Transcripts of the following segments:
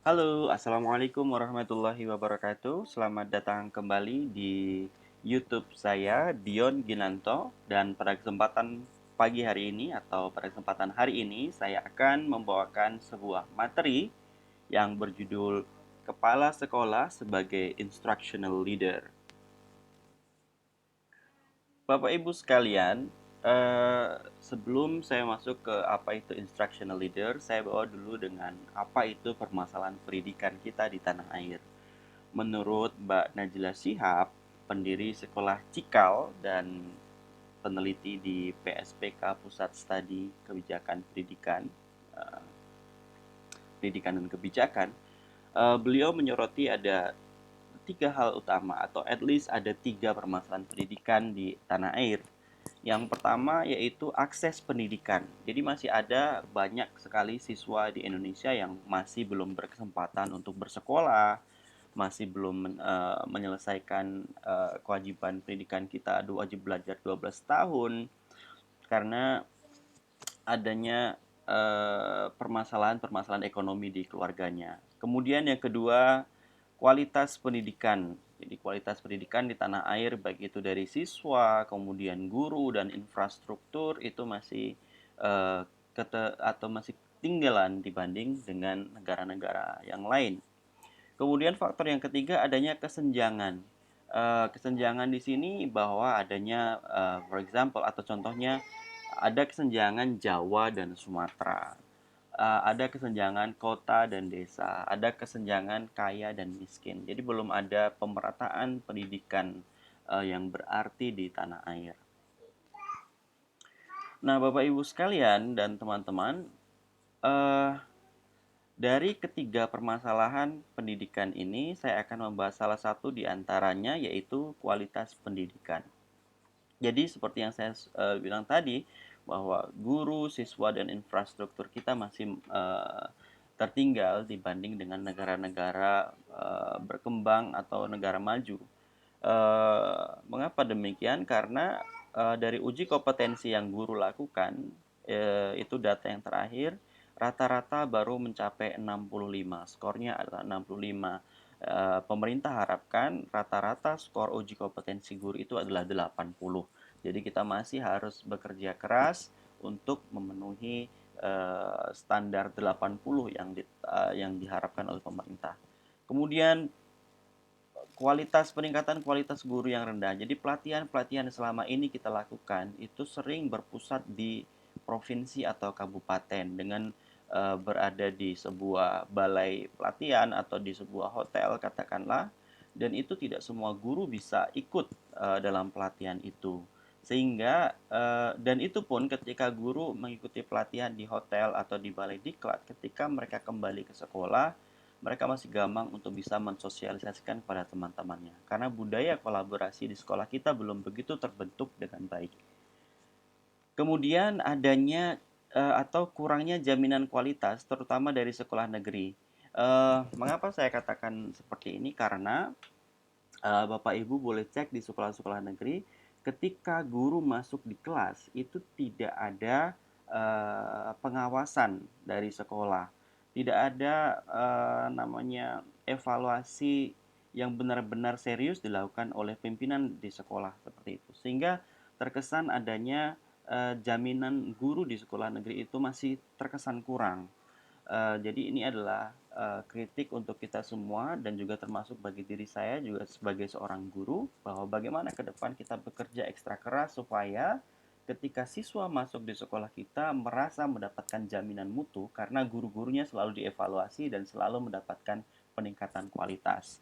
Halo, Assalamualaikum warahmatullahi wabarakatuh. Selamat datang kembali di YouTube saya, Dion Ginanto. Dan pada kesempatan pagi hari ini atau pada kesempatan hari ini, saya akan membawakan sebuah materi yang berjudul Kepala Sekolah sebagai Instructional Leader. Bapak Ibu sekalian, sebelum saya masuk ke apa itu instructional leader, saya bawa dulu dengan apa itu permasalahan pendidikan kita di tanah air. Menurut Mbak Najla Shihab, pendiri sekolah Cikal dan peneliti di PSPK Pusat Studi Kebijakan Pendidikan, eh, Pendidikan dan Kebijakan, beliau menyoroti ada tiga hal utama atau at least ada tiga permasalahan pendidikan di tanah air. Yang pertama yaitu akses pendidikan. Jadi masih ada banyak sekali siswa di Indonesia yang masih belum berkesempatan untuk bersekolah, masih belum menyelesaikan kewajiban pendidikan kita, wajib belajar 12 tahun karena adanya permasalahan-permasalahan ekonomi di keluarganya. Kemudian yang kedua, kualitas pendidikan. Jadi kualitas pendidikan di tanah air baik itu dari siswa, kemudian guru dan infrastruktur itu masih eh, atau masih ketinggalan dibanding dengan negara-negara yang lain. Kemudian faktor yang ketiga adanya kesenjangan. Kesenjangan di sini bahwa adanya for example atau contohnya ada kesenjangan Jawa dan Sumatera. Ada kesenjangan kota dan desa, ada kesenjangan kaya dan miskin. Jadi belum ada pemerataan pendidikan yang berarti di tanah air. Nah, Bapak Ibu sekalian dan teman-teman, eh, dari ketiga permasalahan pendidikan ini, saya akan membahas salah satu di antaranya, yaitu kualitas pendidikan. Jadi, seperti yang saya bilang tadi, bahwa guru, siswa, dan infrastruktur kita masih tertinggal dibanding dengan negara-negara berkembang atau negara maju. Mengapa demikian? Karena dari uji kompetensi yang guru lakukan, itu data yang terakhir, rata-rata baru mencapai 65. Skornya adalah 65. Pemerintah harapkan rata-rata skor uji kompetensi guru itu adalah 80. Jadi kita masih harus bekerja keras untuk memenuhi standar 80 yang diharapkan oleh pemerintah. Kemudian peningkatan kualitas guru yang rendah. Jadi pelatihan-pelatihan yang selama ini kita lakukan itu sering berpusat di provinsi atau kabupaten dengan berada di sebuah balai pelatihan atau di sebuah hotel katakanlah, dan itu tidak semua guru bisa ikut dalam pelatihan itu. Sehingga dan itu pun ketika guru mengikuti pelatihan di hotel atau di balai diklat, ketika mereka kembali ke sekolah mereka masih gampang untuk bisa mensosialisasikan kepada teman-temannya. Karena budaya kolaborasi di sekolah kita belum begitu terbentuk dengan baik. Kemudian adanya atau kurangnya jaminan kualitas, terutama dari sekolah negeri. Mengapa saya katakan seperti ini? Karena Bapak Ibu boleh cek di sekolah-sekolah negeri, ketika guru masuk di kelas itu tidak ada pengawasan dari sekolah, tidak ada namanya evaluasi yang benar-benar serius dilakukan oleh pimpinan di sekolah seperti itu, sehingga terkesan adanya jaminan guru di sekolah negeri itu masih terkesan kurang. Jadi ini adalah kritik untuk kita semua dan juga termasuk bagi diri saya juga sebagai seorang guru, bahwa bagaimana ke depan kita bekerja ekstra keras supaya ketika siswa masuk di sekolah kita merasa mendapatkan jaminan mutu karena guru-gurunya selalu dievaluasi dan selalu mendapatkan peningkatan kualitas.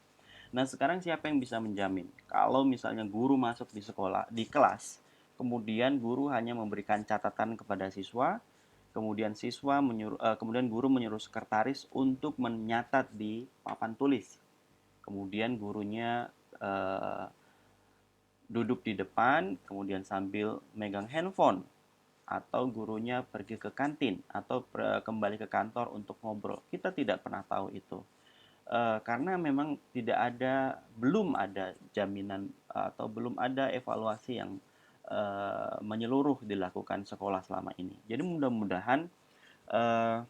Nah, sekarang siapa yang bisa menjamin kalau misalnya guru masuk di sekolah, di kelas, kemudian guru hanya memberikan catatan kepada siswa, kemudian guru menyuruh sekretaris untuk menyatat di papan tulis. Kemudian gurunya eh, duduk di depan, kemudian sambil megang handphone, atau gurunya pergi ke kantin atau kembali ke kantor untuk ngobrol. Kita tidak pernah tahu itu. Karena memang belum ada jaminan atau belum ada evaluasi yang menyeluruh dilakukan sekolah selama ini. Jadi mudah-mudahan uh,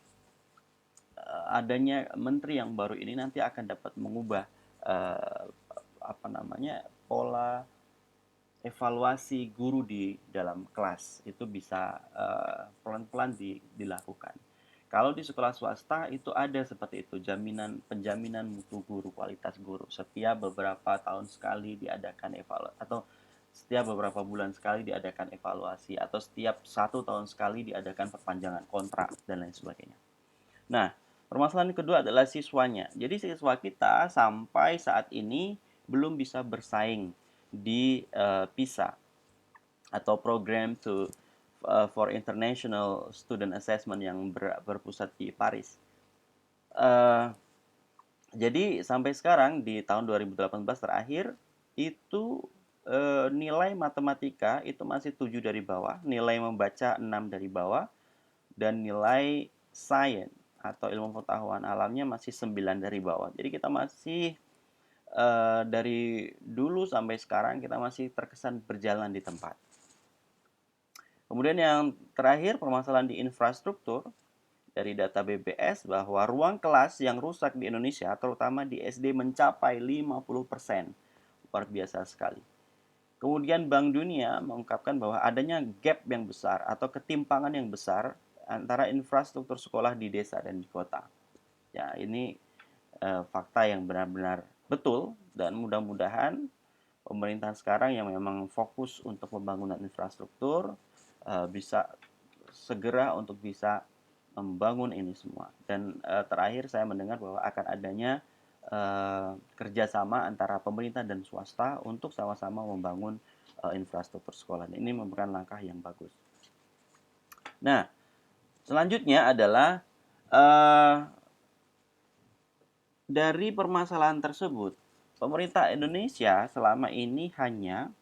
adanya menteri yang baru ini nanti akan dapat mengubah eh, apa namanya pola evaluasi guru di dalam kelas itu bisa pelan-pelan dilakukan. Kalau di sekolah swasta itu ada seperti itu, penjaminan mutu guru, kualitas guru. Setiap beberapa tahun sekali diadakan evaluasi, atau setiap beberapa bulan sekali diadakan evaluasi, atau setiap 1 tahun sekali diadakan perpanjangan kontrak dan lain sebagainya. Nah, permasalahan kedua adalah siswanya. Jadi siswa kita sampai saat ini belum bisa bersaing di PISA atau program for International Student Assessment yang berpusat di Paris. Uh, jadi sampai sekarang di tahun 2018 terakhir itu nilai matematika itu masih 7 dari bawah, nilai membaca 6 dari bawah, dan nilai sains atau ilmu pengetahuan alamnya masih 9 dari bawah. Jadi kita masih dari dulu sampai sekarang kita masih terkesan berjalan di tempat. Kemudian yang terakhir, permasalahan di infrastruktur. Dari data BBS bahwa ruang kelas yang rusak di Indonesia, terutama di SD, mencapai 50%. Luar biasa sekali. Kemudian Bank Dunia mengungkapkan bahwa adanya gap yang besar atau ketimpangan yang besar antara infrastruktur sekolah di desa dan di kota. Ya, ini fakta yang benar-benar betul, dan mudah-mudahan pemerintahan sekarang yang memang fokus untuk pembangunan infrastruktur bisa segera untuk bisa membangun ini semua. Dan terakhir saya mendengar bahwa akan adanya kerjasama antara pemerintah dan swasta untuk sama-sama membangun infrastruktur sekolah. Ini merupakan langkah yang bagus. Nah, selanjutnya adalah dari permasalahan tersebut, pemerintah Indonesia selama ini hanya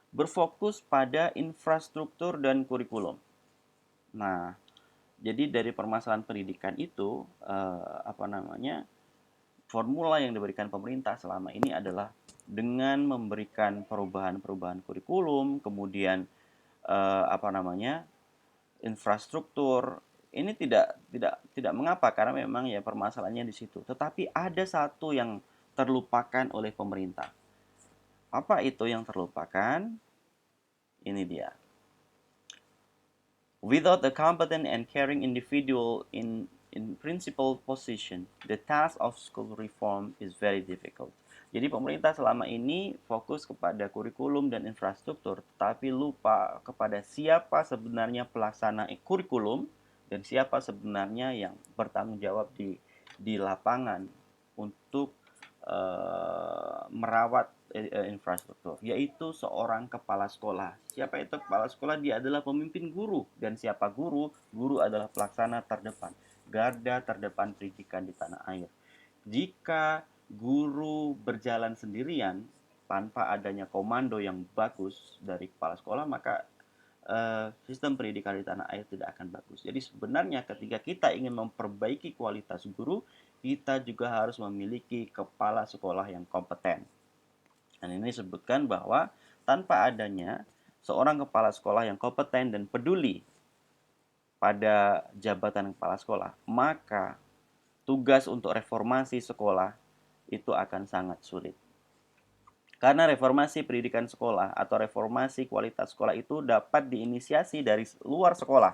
berfokus pada infrastruktur dan kurikulum. Nah, jadi dari permasalahan pendidikan itu, formula yang diberikan pemerintah selama ini adalah dengan memberikan perubahan-perubahan kurikulum, kemudian infrastruktur. Ini tidak mengapa, karena memang ya permasalahannya di situ. Tetapi ada satu yang terlupakan oleh pemerintah. Apa itu yang terlupakan? Ini dia. Without a competent and caring individual in principal position, the task of school reform is very difficult. Jadi pemerintah selama ini fokus kepada kurikulum dan infrastruktur, tapi lupa kepada siapa sebenarnya pelaksana kurikulum dan siapa sebenarnya yang bertanggung jawab di lapangan untuk merawat infrastruktur, yaitu seorang kepala sekolah. Siapa itu kepala sekolah? Dia adalah pemimpin guru. Dan siapa guru? Guru adalah pelaksana terdepan, garda terdepan pendidikan di tanah air. Jika guru berjalan sendirian tanpa adanya komando yang bagus dari kepala sekolah, maka sistem pendidikan di tanah air tidak akan bagus. Jadi sebenarnya ketika kita ingin memperbaiki kualitas guru, kita juga harus memiliki kepala sekolah yang kompeten. Dan ini disebutkan bahwa tanpa adanya seorang kepala sekolah yang kompeten dan peduli pada jabatan kepala sekolah, maka tugas untuk reformasi sekolah itu akan sangat sulit. Karena reformasi pendidikan sekolah atau reformasi kualitas sekolah itu dapat diinisiasi dari luar sekolah.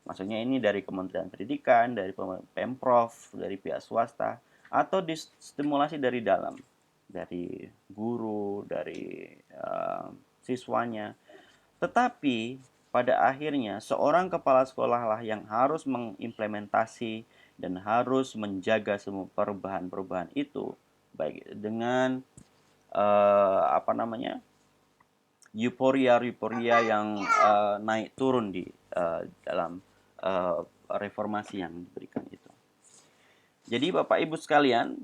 Maksudnya ini dari Kementerian Pendidikan, dari Pemprov, dari pihak swasta, atau distimulasi dari dalam, dari guru, dari siswanya. Tetapi pada akhirnya seorang kepala sekolah lah yang harus mengimplementasi dan harus menjaga semua perubahan-perubahan itu, baik dengan euforia yang naik turun di dalam reformasi yang diberikan itu. Jadi Bapak Ibu sekalian,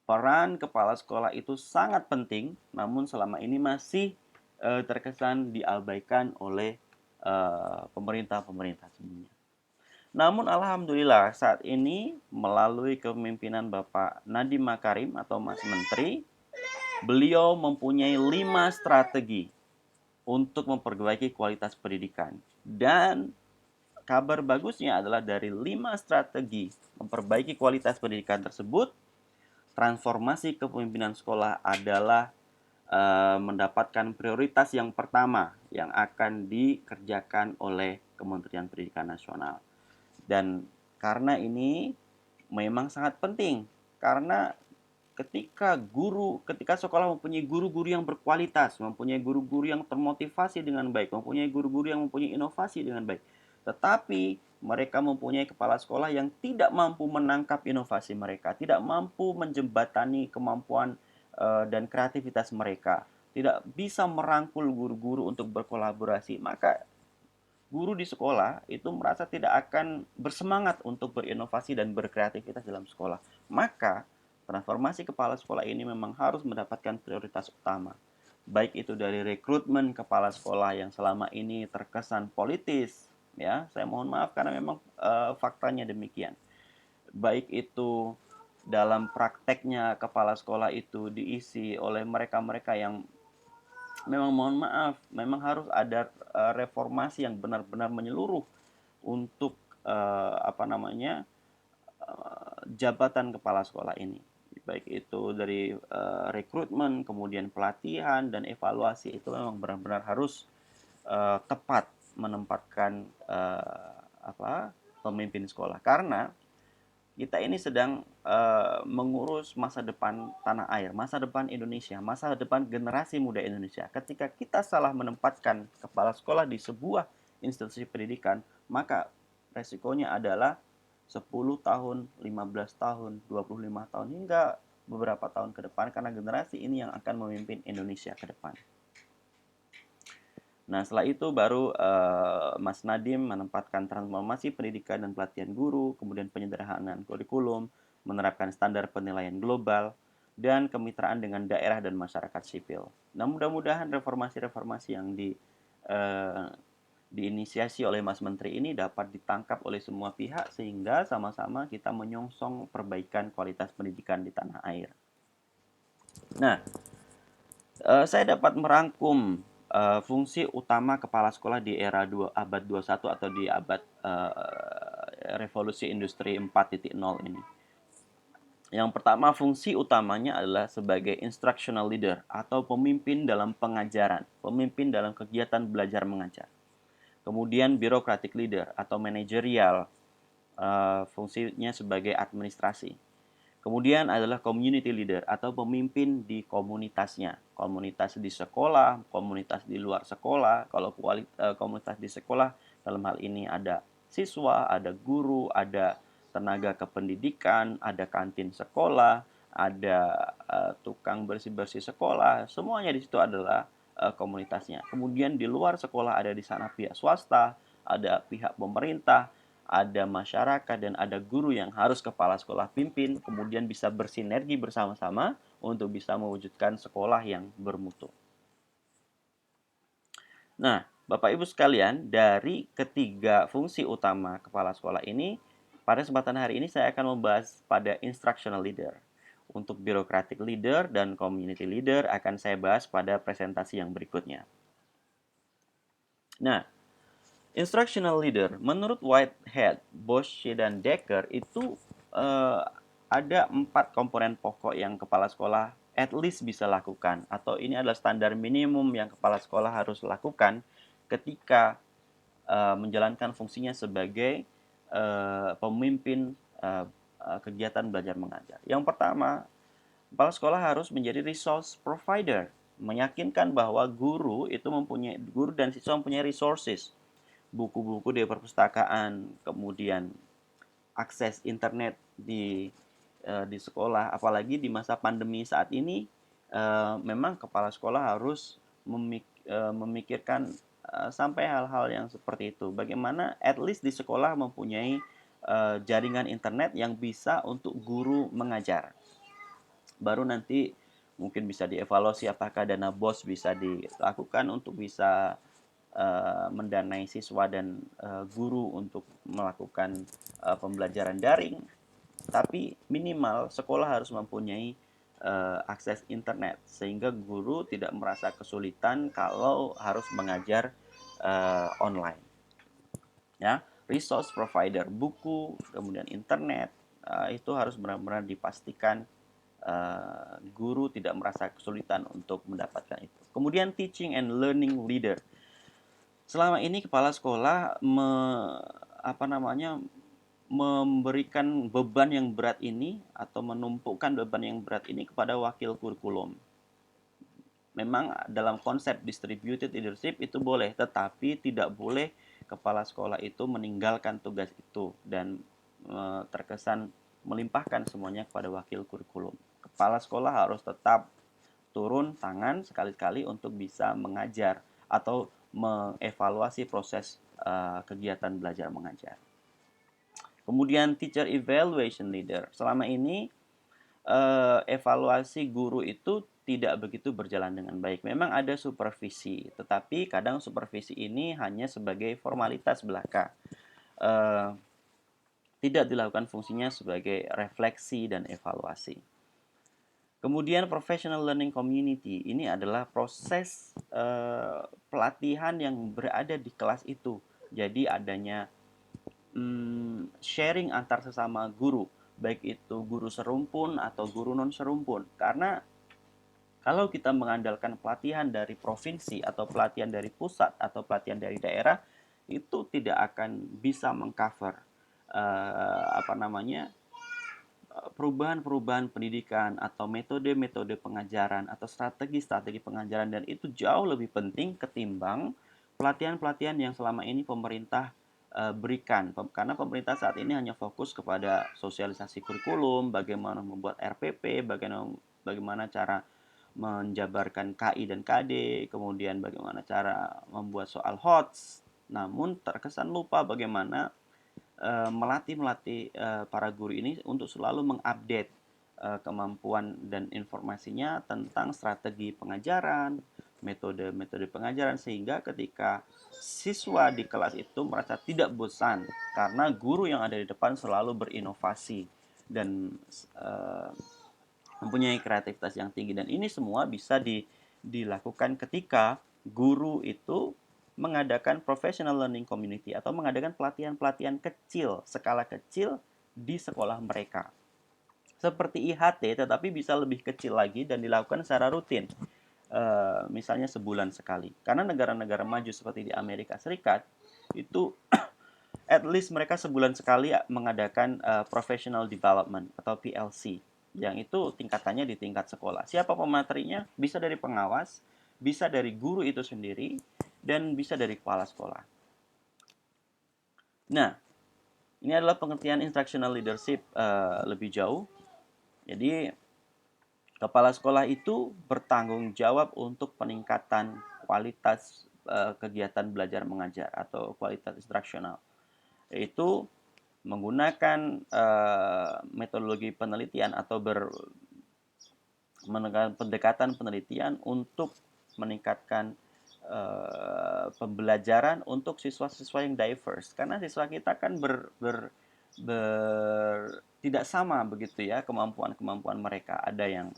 peran kepala sekolah itu sangat penting, namun selama ini masih terkesan diabaikan oleh pemerintah-pemerintah sebelumnya. Namun alhamdulillah saat ini melalui kepemimpinan Bapak Nadiem Makarim atau Mas Menteri, beliau mempunyai 5 strategi untuk memperbaiki kualitas pendidikan. Dan kabar bagusnya adalah dari 5 strategi memperbaiki kualitas pendidikan tersebut, transformasi kepemimpinan sekolah adalah mendapatkan prioritas yang pertama yang akan dikerjakan oleh Kementerian Pendidikan Nasional. Dan karena ini memang sangat penting, karena ketika sekolah mempunyai guru-guru yang berkualitas, mempunyai guru-guru yang termotivasi dengan baik, mempunyai guru-guru yang mempunyai inovasi dengan baik, tetapi mereka mempunyai kepala sekolah yang tidak mampu menangkap inovasi mereka, tidak mampu menjembatani kemampuan dan kreativitas mereka, tidak bisa merangkul guru-guru untuk berkolaborasi, maka guru di sekolah itu merasa tidak akan bersemangat untuk berinovasi dan berkreativitas dalam sekolah. Maka transformasi kepala sekolah ini memang harus mendapatkan prioritas utama. Baik itu dari rekrutmen kepala sekolah yang selama ini terkesan politis, ya, saya mohon maaf karena memang faktanya demikian. Baik itu dalam prakteknya kepala sekolah itu diisi oleh mereka-mereka yang memang mohon maaf, memang harus ada reformasi yang benar-benar menyeluruh untuk apa namanya jabatan kepala sekolah ini, baik itu dari rekrutmen, kemudian pelatihan dan evaluasi itu memang benar-benar harus tepat menempatkan pemimpin sekolah, karena kita ini sedang mengurus masa depan tanah air, masa depan Indonesia, masa depan generasi muda Indonesia. Ketika kita salah menempatkan kepala sekolah di sebuah institusi pendidikan, maka resikonya adalah 10 tahun, 15 tahun, 25 tahun, hingga beberapa tahun ke depan, karena generasi ini yang akan memimpin Indonesia ke depan. Nah, setelah itu baru Mas Nadiem menempatkan transformasi pendidikan dan pelatihan guru, kemudian penyederhanaan kurikulum, menerapkan standar penilaian global, dan kemitraan dengan daerah dan masyarakat sipil. Nah, mudah-mudahan reformasi-reformasi yang diinisiasi oleh Mas Menteri ini dapat ditangkap oleh semua pihak, sehingga sama-sama kita menyongsong perbaikan kualitas pendidikan di tanah air. Nah, saya dapat merangkum fungsi utama kepala sekolah di era abad 21 atau di abad revolusi industri 4.0 ini. Yang pertama, fungsi utamanya adalah sebagai instructional leader atau pemimpin dalam pengajaran, pemimpin dalam kegiatan belajar mengajar. Kemudian bureaucratic leader atau manajerial, fungsinya sebagai administrasi. Kemudian adalah community leader atau pemimpin di komunitasnya. Komunitas di sekolah, komunitas di luar sekolah. Kalau komunitas di sekolah, dalam hal ini ada siswa, ada guru, ada tenaga kependidikan, ada kantin sekolah, ada tukang bersih-bersih sekolah. Semuanya di situ adalah komunitasnya. Kemudian di luar sekolah ada di sana pihak swasta, ada pihak pemerintah, ada masyarakat, dan ada guru yang harus kepala sekolah pimpin, kemudian bisa bersinergi bersama-sama untuk bisa mewujudkan sekolah yang bermutu. Nah, Bapak Ibu sekalian, dari ketiga fungsi utama kepala sekolah ini, pada kesempatan hari ini saya akan membahas pada instructional leader. Untuk bureaucratic leader dan community leader akan saya bahas pada presentasi yang berikutnya. Nah, instructional leader, menurut Whitehead, Bosch, dan Decker itu ada 4 komponen pokok yang kepala sekolah at least bisa lakukan, atau ini adalah standar minimum yang kepala sekolah harus lakukan ketika menjalankan fungsinya sebagai pemimpin kegiatan belajar mengajar. Yang pertama, kepala sekolah harus menjadi resource provider, meyakinkan bahwa guru dan siswa mempunyai resources, buku-buku di perpustakaan, kemudian akses internet di sekolah, apalagi di masa pandemi saat ini. Memang kepala sekolah harus memikirkan sampai hal-hal yang seperti itu. Bagaimana at least di sekolah mempunyai jaringan internet yang bisa untuk guru mengajar. Baru nanti mungkin bisa dievaluasi apakah dana BOS bisa dilakukan untuk bisa mendanai siswa dan guru untuk melakukan pembelajaran daring. Tapi minimal sekolah harus mempunyai akses internet sehingga guru tidak merasa kesulitan kalau harus mengajar online. Ya. resource provider, buku, kemudian internet, itu harus benar-benar dipastikan guru tidak merasa kesulitan untuk mendapatkan itu. Kemudian teaching and learning leader. Selama ini kepala sekolah memberikan beban yang berat ini atau menumpukan beban yang berat ini kepada wakil kurikulum. Memang dalam konsep distributed leadership itu boleh, tetapi tidak boleh kepala sekolah itu meninggalkan tugas itu dan terkesan melimpahkan semuanya kepada wakil kurikulum. Kepala sekolah harus tetap turun tangan sekali-kali untuk bisa mengajar atau mengevaluasi proses kegiatan belajar mengajar. Kemudian teacher evaluation leader. Selama ini evaluasi guru itu tidak begitu berjalan dengan baik. Memang ada supervisi, tetapi kadang supervisi ini hanya sebagai formalitas belaka. Tidak dilakukan fungsinya sebagai refleksi dan evaluasi. Kemudian professional learning community ini adalah proses pelatihan yang berada di kelas itu. Jadi adanya sharing antar sesama guru, baik itu guru serumpun atau guru non serumpun. Karena kalau kita mengandalkan pelatihan dari provinsi atau pelatihan dari pusat atau pelatihan dari daerah, itu tidak akan bisa mengcover perubahan-perubahan pendidikan atau metode-metode pengajaran atau strategi-strategi pengajaran, dan itu jauh lebih penting ketimbang pelatihan-pelatihan yang selama ini pemerintah berikan. Karena pemerintah saat ini hanya fokus kepada sosialisasi kurikulum, bagaimana membuat RPP, bagaimana cara menjabarkan KI dan KD, kemudian bagaimana cara membuat soal HOTS, namun terkesan lupa bagaimana melatih para guru ini untuk selalu mengupdate kemampuan dan informasinya tentang strategi pengajaran, metode-metode pengajaran, sehingga ketika siswa di kelas itu merasa tidak bosan karena guru yang ada di depan selalu berinovasi dan mempunyai kreativitas yang tinggi. Dan ini semua bisa dilakukan ketika guru itu mengadakan professional learning community atau mengadakan pelatihan-pelatihan kecil, skala kecil di sekolah mereka. Seperti IHT, tetapi bisa lebih kecil lagi dan dilakukan secara rutin. Misalnya sebulan sekali. Karena negara-negara maju seperti di Amerika Serikat, itu at least mereka sebulan sekali mengadakan professional development atau PLC. Yang itu tingkatannya di tingkat sekolah. Siapa pematerinya? Bisa dari pengawas, bisa dari guru itu sendiri, dan bisa dari kepala sekolah. Nah, ini adalah pengertian instructional leadership lebih jauh. Jadi, kepala sekolah itu bertanggung jawab untuk peningkatan kualitas kegiatan belajar mengajar atau kualitas instruksional, yaitu menggunakan metodologi penelitian atau pendekatan penelitian untuk meningkatkan pembelajaran untuk siswa-siswa yang diverse, karena siswa kita kan tidak sama begitu ya kemampuan mereka. Ada yang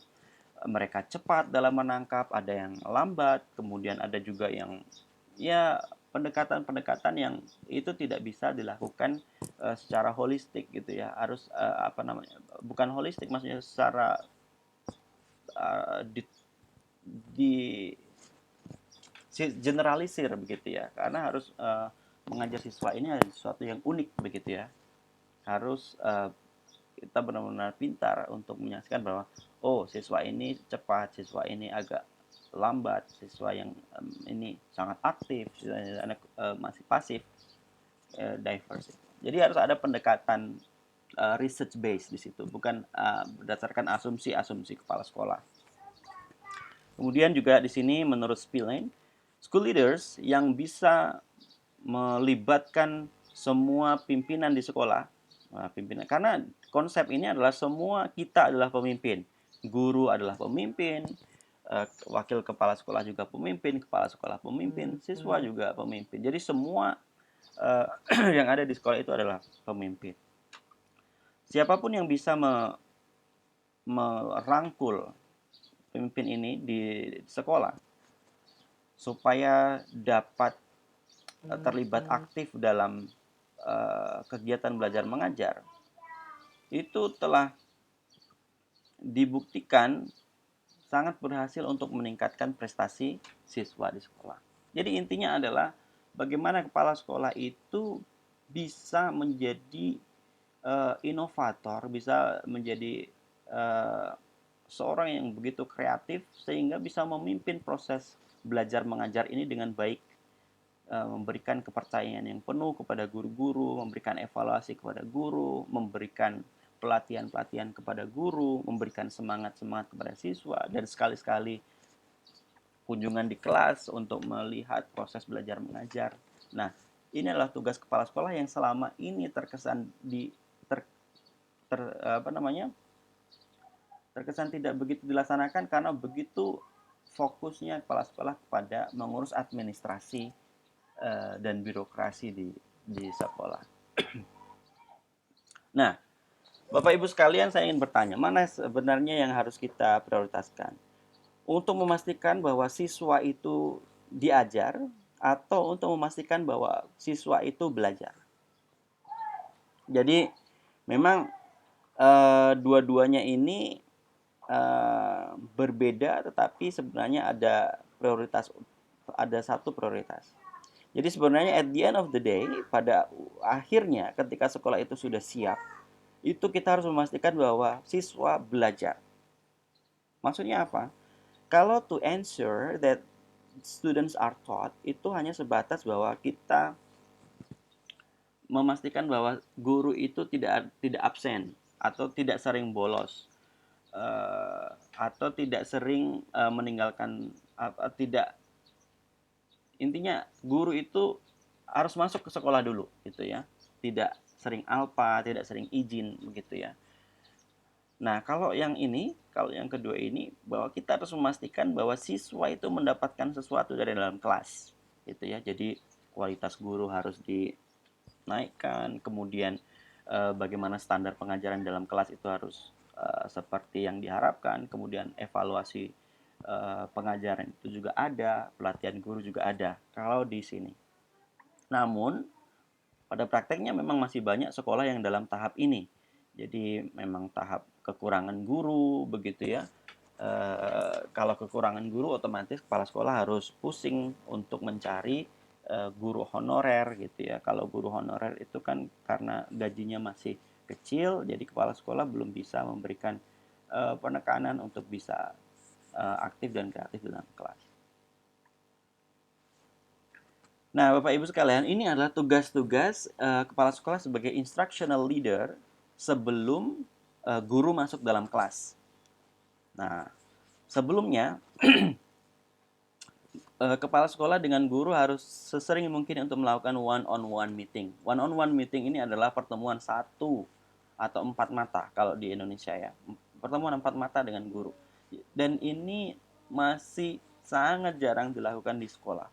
mereka cepat dalam menangkap, ada yang lambat, kemudian ada juga yang ya pendekatan-pendekatan yang itu tidak bisa dilakukan secara holistik gitu ya. Harus bukan holistik, maksudnya secara di generalisir begitu ya, karena harus mengajar siswa ini ada sesuatu yang unik begitu ya. Harus kita benar-benar pintar untuk menyaksikan bahwa siswa ini cepat, siswa ini agak lambat, siswa yang ini sangat aktif, siswa yang masih pasif, diverse. Jadi harus ada pendekatan research base di situ, bukan berdasarkan asumsi-asumsi kepala sekolah. Kemudian juga di sini menurut Spillane, school leaders yang bisa melibatkan semua pimpinan di sekolah, karena konsep ini adalah semua kita adalah pemimpin, guru adalah pemimpin, wakil kepala sekolah juga pemimpin, kepala sekolah pemimpin, siswa juga pemimpin. Jadi semua yang ada di sekolah itu adalah pemimpin. Siapapun yang bisa merangkul pemimpin ini di sekolah supaya dapat terlibat aktif dalam kegiatan belajar mengajar itu telah dibuktikan sangat berhasil untuk meningkatkan prestasi siswa di sekolah. Jadi intinya adalah bagaimana kepala sekolah itu bisa menjadi inovator, bisa menjadi uh, seorang yang begitu kreatif sehingga bisa memimpin proses belajar mengajar ini dengan baik, memberikan kepercayaan yang penuh kepada guru-guru, memberikan evaluasi kepada guru, memberikan pelatihan-pelatihan kepada guru, memberikan semangat-semangat kepada siswa, dan sekali-sekali kunjungan di kelas untuk melihat proses belajar mengajar. Nah, ini adalah tugas kepala sekolah yang selama ini terkesan ter, ter, apa namanya terkesan tidak begitu dilaksanakan karena begitu fokusnya kepala sekolah kepada mengurus administrasi dan birokrasi di sekolah. Nah, Bapak Ibu sekalian, saya ingin bertanya, mana sebenarnya yang harus kita prioritaskan? Untuk memastikan bahwa siswa itu diajar atau untuk memastikan bahwa siswa itu belajar. Jadi memang dua-duanya ini berbeda, tetapi sebenarnya ada satu prioritas. Jadi sebenarnya at the end of the day, pada akhirnya ketika sekolah itu sudah siap, itu kita harus memastikan bahwa siswa belajar. Maksudnya apa? Kalau to ensure that students are taught, itu hanya sebatas bahwa kita memastikan bahwa guru itu tidak absen atau tidak sering bolos, atau tidak sering meninggalkan, tidak, intinya guru itu harus masuk ke sekolah dulu gitu ya, tidak sering alpa, tidak sering izin begitu ya. Nah, kalau yang kedua ini, bahwa kita harus memastikan bahwa siswa itu mendapatkan sesuatu dari dalam kelas gitu ya. Jadi kualitas guru harus dinaikkan, kemudian bagaimana standar pengajaran dalam kelas itu harus seperti yang diharapkan, kemudian evaluasi pengajaran itu juga ada, pelatihan guru juga ada kalau di sini. Namun pada prakteknya memang masih banyak sekolah yang dalam tahap ini. Jadi memang tahap kekurangan guru begitu ya. Kalau kekurangan guru, otomatis kepala sekolah harus pusing untuk mencari guru honorer gitu ya. Kalau guru honorer itu kan karena gajinya masih kecil, jadi kepala sekolah belum bisa memberikan penekanan untuk bisa aktif dan kreatif dalam kelas. Nah, Bapak Ibu sekalian, ini adalah tugas-tugas kepala sekolah sebagai instructional leader sebelum guru masuk dalam kelas. Nah, sebelumnya kepala sekolah dengan guru harus sesering mungkin untuk melakukan one-on-one meeting. One-on-one meeting ini adalah pertemuan 1 atau 4 mata kalau di Indonesia ya. Pertemuan 4 mata dengan guru. Dan ini masih sangat jarang dilakukan di sekolah.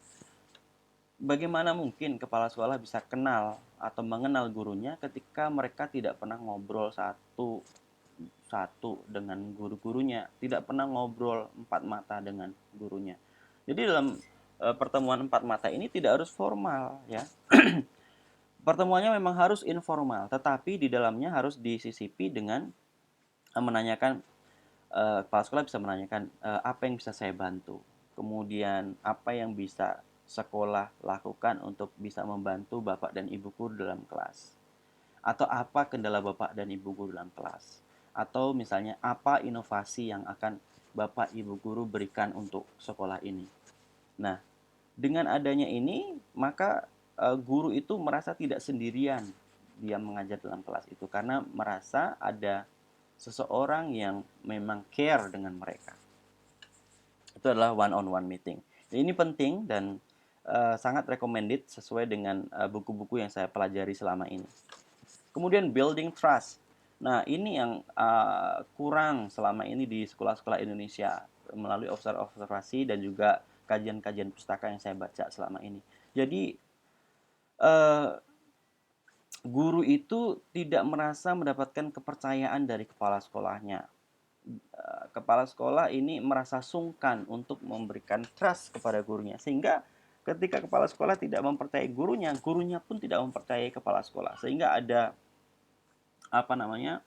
Bagaimana mungkin kepala sekolah bisa kenal atau mengenal gurunya ketika mereka tidak pernah ngobrol satu dengan guru-gurunya, tidak pernah ngobrol 4 mata dengan gurunya. Jadi dalam pertemuan 4 mata ini tidak harus formal ya. Pertemuannya memang harus informal, tetapi di dalamnya harus disisipi dengan menanyakan, kepala sekolah bisa menanyakan apa yang bisa saya bantu, kemudian apa yang bisa sekolah lakukan untuk bisa membantu Bapak dan Ibu guru dalam kelas, atau apa kendala Bapak dan Ibu guru dalam kelas, atau misalnya apa inovasi yang akan Bapak Ibu guru berikan untuk sekolah ini. Nah, dengan adanya ini, maka guru itu merasa tidak sendirian dia mengajar dalam kelas itu karena merasa ada seseorang yang memang care dengan mereka. Itu adalah one-on-one meeting. Ini penting dan sangat recommended sesuai dengan buku-buku yang saya pelajari selama ini. Kemudian building trust. Nah, ini yang kurang selama ini di sekolah-sekolah Indonesia melalui observasi dan juga kajian-kajian pustaka yang saya baca selama ini. Jadi guru itu tidak merasa mendapatkan kepercayaan dari kepala sekolahnya. Kepala sekolah ini merasa sungkan untuk memberikan trust kepada gurunya, sehingga ketika kepala sekolah tidak mempercayai gurunya, gurunya pun tidak mempercayai kepala sekolah, sehingga ada apa namanya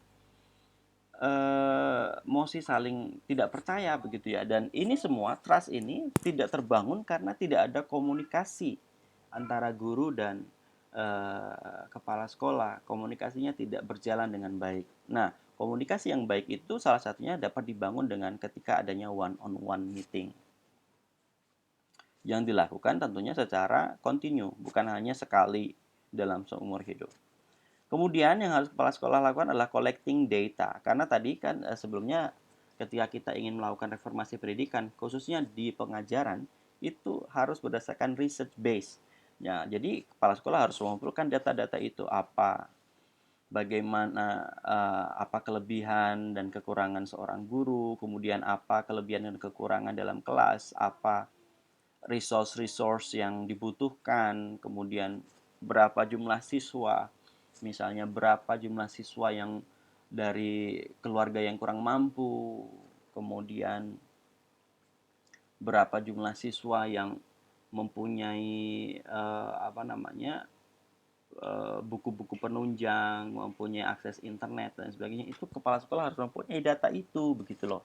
emosi saling tidak percaya begitu ya. Dan ini semua trust ini tidak terbangun karena tidak ada komunikasi antara guru dan kepala sekolah. Komunikasinya tidak berjalan dengan baik. Nah, komunikasi yang baik itu salah satunya dapat dibangun dengan ketika adanya one on one meeting yang dilakukan tentunya secara kontinu, bukan hanya sekali dalam seumur hidup. Kemudian yang harus kepala sekolah lakukan adalah collecting data. Karena tadi kan sebelumnya ketika kita ingin melakukan reformasi pendidikan, khususnya di pengajaran, itu harus berdasarkan research base. Ya, jadi kepala sekolah harus mengumpulkan data-data itu, bagaimana apa kelebihan dan kekurangan seorang guru, kemudian apa kelebihan dan kekurangan dalam kelas, apa resource-resource yang dibutuhkan, kemudian berapa jumlah siswa, misalnya berapa jumlah siswa yang dari keluarga yang kurang mampu, kemudian berapa jumlah siswa yang mempunyai buku-buku penunjang, mempunyai akses internet dan sebagainya. Itu kepala sekolah harus mempunyai data itu, begitu loh.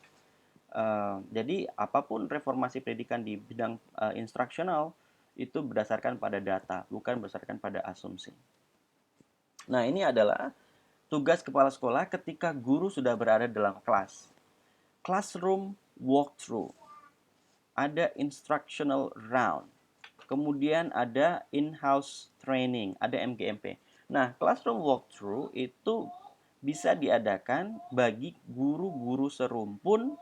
Jadi apapun reformasi pendidikan di bidang instruksional itu berdasarkan pada data, bukan berdasarkan pada asumsi. Nah, ini adalah tugas kepala sekolah ketika guru sudah berada dalam kelas. Classroom walkthrough, ada instructional round, kemudian ada in-house training, ada MGMP. Nah, classroom walkthrough itu bisa diadakan bagi guru-guru serumpun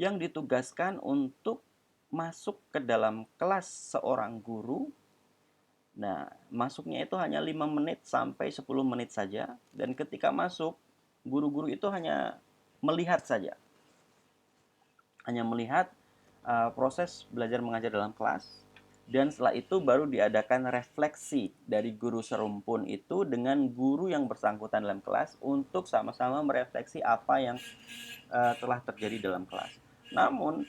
yang ditugaskan untuk masuk ke dalam kelas seorang guru. Nah, masuknya itu hanya 5 menit sampai 10 menit saja. Dan ketika masuk, guru-guru itu hanya melihat saja. Hanya melihat proses belajar mengajar dalam kelas. Dan setelah itu baru diadakan refleksi dari guru serumpun itu dengan guru yang bersangkutan dalam kelas untuk sama-sama merefleksi apa yang telah terjadi dalam kelas. Namun,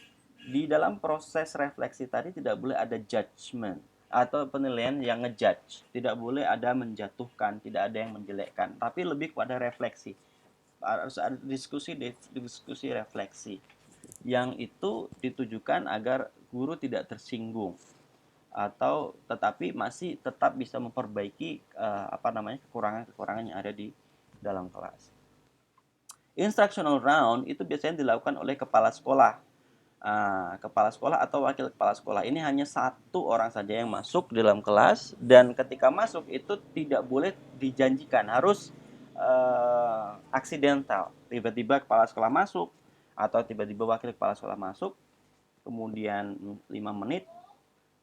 di dalam proses refleksi tadi tidak boleh ada judgment atau penilaian yang ngejudge. Tidak boleh ada menjatuhkan, tidak ada yang menjelekkan, tapi lebih kepada refleksi. Harus ada diskusi refleksi yang itu ditujukan agar guru tidak tersinggung atau tetapi masih tetap bisa memperbaiki kekurangan-kekurangan yang ada di dalam kelas. Instructional round itu biasanya dilakukan oleh kepala sekolah. Kepala sekolah atau wakil kepala sekolah ini hanya satu orang saja yang masuk dalam kelas, dan ketika masuk itu tidak boleh dijanjikan, harus aksidental. Tiba-tiba kepala sekolah masuk atau tiba-tiba wakil kepala sekolah masuk, kemudian 5 menit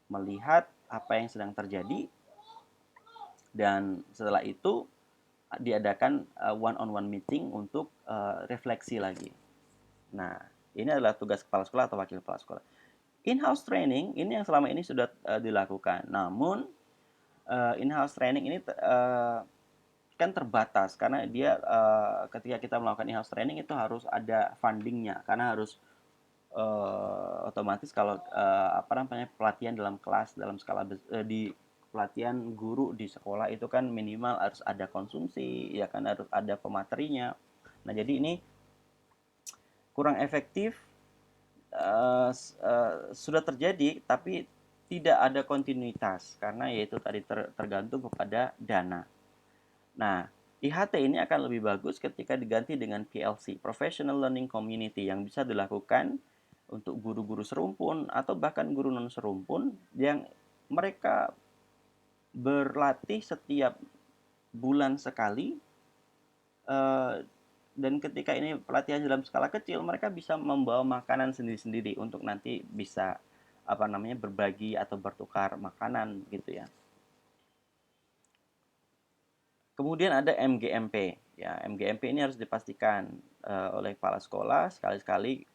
melihat apa yang sedang terjadi, dan setelah itu diadakan one on one meeting untuk refleksi lagi. Nah, ini adalah tugas kepala sekolah atau wakil kepala sekolah. In-house training ini yang selama ini sudah dilakukan. Namun in-house training ini kan terbatas karena dia ketika kita melakukan in-house training itu harus ada fundingnya, karena harus otomatis kalau pelatihan dalam kelas dalam skala di pelatihan guru di sekolah itu kan minimal harus ada konsumsi, ya kan, harus ada pematerinya. Nah, jadi ini kurang efektif, sudah terjadi tapi tidak ada kontinuitas karena yaitu tadi tergantung kepada dana. Nah, IHT ini akan lebih bagus ketika diganti dengan PLC, Professional Learning Community, yang bisa dilakukan untuk guru-guru serumpun atau bahkan guru non serumpun yang mereka berlatih setiap bulan sekali, dan ketika ini pelatihan dalam skala kecil, mereka bisa membawa makanan sendiri-sendiri untuk nanti bisa berbagi atau bertukar makanan gitu ya. Kemudian ada MGMP. Ya, MGMP ini harus dipastikan oleh kepala sekolah sekali-sekali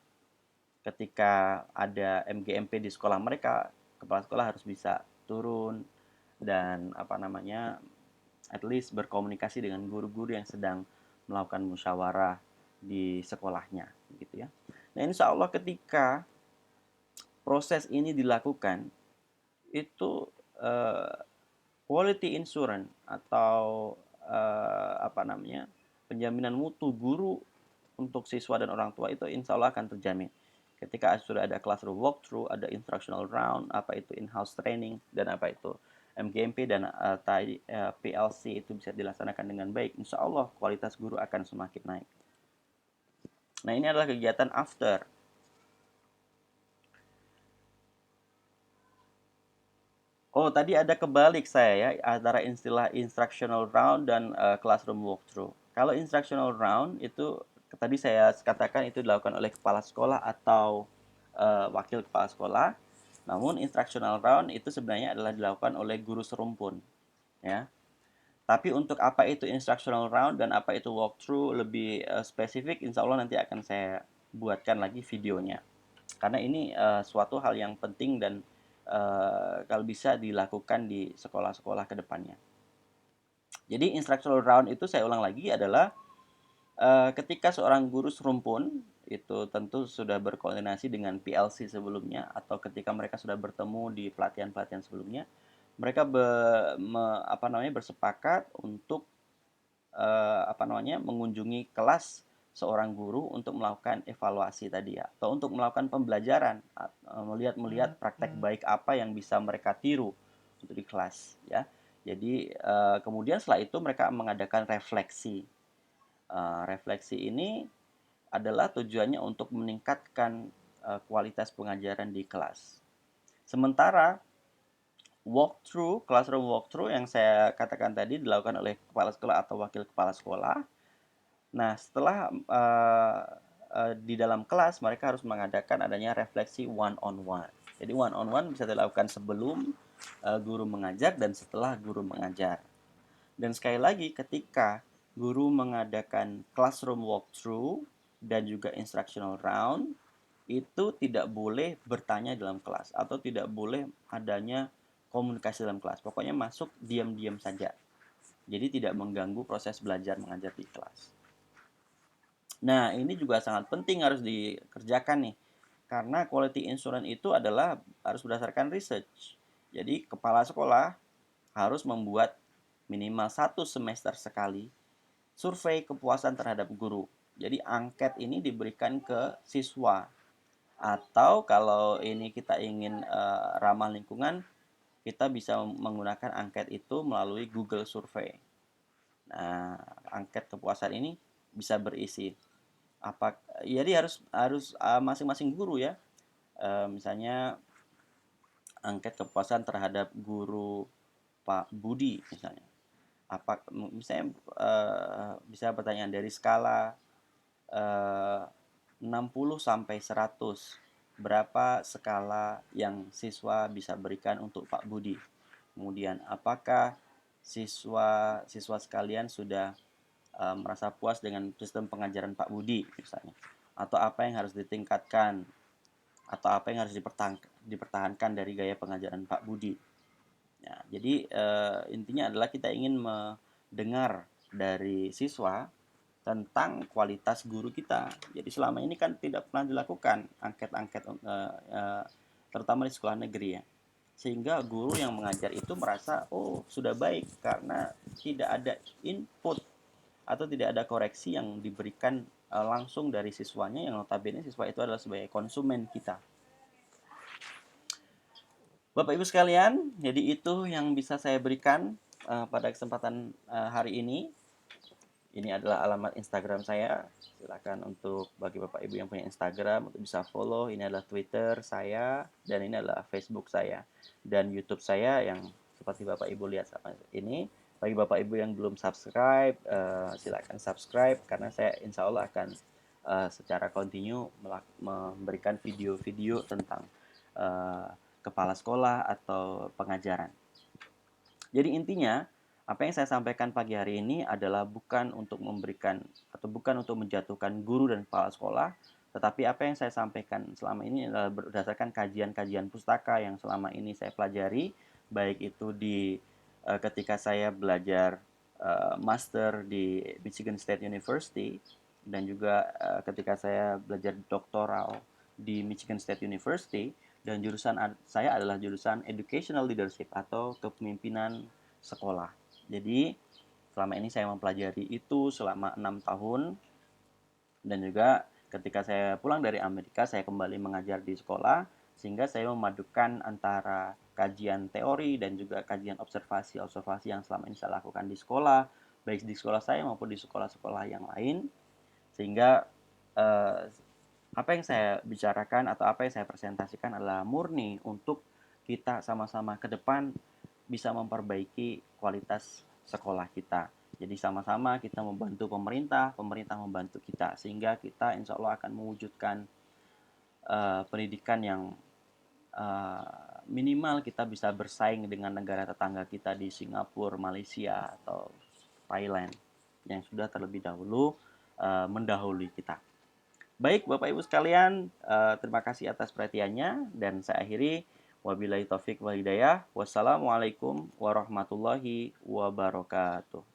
ketika ada MGMP di sekolah mereka, kepala sekolah harus bisa turun dan at least berkomunikasi dengan guru-guru yang sedang melakukan musyawarah di sekolahnya, gitu ya. Nah, insya Allah ketika proses ini dilakukan, itu uh, quality insurance atau apa namanya, penjaminan mutu guru untuk siswa dan orang tua itu insya Allah akan terjamin. Ketika sudah ada classroom walkthrough, ada instructional round, apa itu in-house training, dan apa itu MGMP dan PLC itu bisa dilaksanakan dengan baik, insya Allah kualitas guru akan semakin naik. Nah, ini adalah kegiatan after. Oh, tadi ada kebalik saya ya, antara istilah instructional round dan classroom walkthrough. Kalau instructional round itu tadi saya katakan itu dilakukan oleh kepala sekolah atau wakil kepala sekolah. Namun instructional round itu sebenarnya adalah dilakukan oleh guru serumpun, ya. Tapi untuk apa itu instructional round dan apa itu walkthrough lebih spesifik, insya Allah nanti akan saya buatkan lagi videonya. Karena ini suatu hal yang penting dan kalau bisa dilakukan di sekolah-sekolah ke depannya. Jadi instructional round itu saya ulang lagi adalah ketika seorang guru serumpun itu tentu sudah berkoordinasi dengan PLC sebelumnya atau ketika mereka sudah bertemu di pelatihan-pelatihan sebelumnya, mereka bersepakat untuk mengunjungi kelas seorang guru untuk melakukan evaluasi tadi ya, atau untuk melakukan pembelajaran, melihat praktek baik apa yang bisa mereka tiru untuk di kelas ya. Jadi kemudian setelah itu mereka mengadakan refleksi. Refleksi ini adalah tujuannya untuk meningkatkan kualitas pengajaran di kelas. Sementara classroom walkthrough yang saya katakan tadi dilakukan oleh kepala sekolah atau wakil kepala sekolah. Nah, setelah di dalam kelas mereka harus mengadakan adanya refleksi one on one. Jadi one on one bisa dilakukan sebelum guru mengajar dan setelah guru mengajar. Dan sekali lagi ketika guru mengadakan classroom walkthrough dan juga instructional round, itu tidak boleh bertanya dalam kelas atau tidak boleh adanya komunikasi dalam kelas. Pokoknya masuk diam-diam saja. Jadi tidak mengganggu proses belajar mengajar di kelas. Nah, ini juga sangat penting harus dikerjakan nih. Karena quality insurance itu adalah harus berdasarkan research. Jadi, kepala sekolah harus membuat minimal 1 semester sekali survei kepuasan terhadap guru. Jadi, angket ini diberikan ke siswa. Atau kalau ini kita ingin ramah lingkungan, kita bisa menggunakan angket itu melalui Google Survey. Nah, angket kepuasan ini bisa berisi apa, jadi harus harus masing-masing guru ya, misalnya angket kepuasan terhadap guru Pak Budi misalnya, apa misalnya bisa pertanyaan dari skala 60 sampai 100, berapa skala yang siswa bisa berikan untuk Pak Budi. Kemudian apakah siswa sekalian sudah merasa puas dengan sistem pengajaran Pak Budi misalnya, atau apa yang harus ditingkatkan, atau apa yang harus dipertahankan dari gaya pengajaran Pak Budi. Ya, jadi intinya adalah kita ingin mendengar dari siswa tentang kualitas guru kita. Jadi selama ini kan tidak pernah dilakukan angket-angket terutama di sekolah negeri ya. Sehingga guru yang mengajar itu merasa oh sudah baik karena tidak ada input atau tidak ada koreksi yang diberikan langsung dari siswanya, yang notabene siswa itu adalah sebagai konsumen kita. Bapak Ibu sekalian, jadi itu yang bisa saya berikan pada kesempatan hari ini. Ini adalah alamat Instagram saya. Silakan untuk bagi Bapak Ibu yang punya Instagram untuk bisa follow. Ini adalah Twitter saya dan ini adalah Facebook saya dan YouTube saya yang seperti Bapak Ibu lihat sama ini. Bagi Bapak Ibu yang belum subscribe, silakan subscribe karena saya insya Allah akan secara kontinu memberikan video-video tentang kepala sekolah atau pengajaran. Jadi intinya apa yang saya sampaikan pagi hari ini adalah bukan untuk memberikan atau bukan untuk menjatuhkan guru dan kepala sekolah, tetapi apa yang saya sampaikan selama ini adalah berdasarkan kajian-kajian pustaka yang selama ini saya pelajari, baik itu di ketika saya belajar master di Michigan State University dan juga ketika saya belajar doktoral di Michigan State University. dan jurusan saya adalah jurusan Educational Leadership atau kepemimpinan sekolah. Jadi selama ini saya mempelajari itu selama 6 tahun, dan juga ketika saya pulang dari Amerika saya kembali mengajar di sekolah, sehingga saya memadukan antara kajian teori dan juga kajian observasi yang selama ini saya lakukan di sekolah, baik di sekolah saya maupun di sekolah-sekolah yang lain, sehingga eh, apa yang saya bicarakan atau apa yang saya presentasikan adalah murni untuk kita sama-sama ke depan bisa memperbaiki kualitas sekolah kita. Jadi sama-sama kita membantu pemerintah, pemerintah membantu kita, sehingga kita insya Allah akan mewujudkan pendidikan yang minimal kita bisa bersaing dengan negara tetangga kita di Singapura, Malaysia, atau Thailand yang sudah terlebih dahulu mendahului kita. Baik, Bapak Ibu sekalian, terima kasih atas perhatiannya dan saya akhiri. Wabillahi taufik wal hidayah. Wassalamualaikum warahmatullahi wabarakatuh.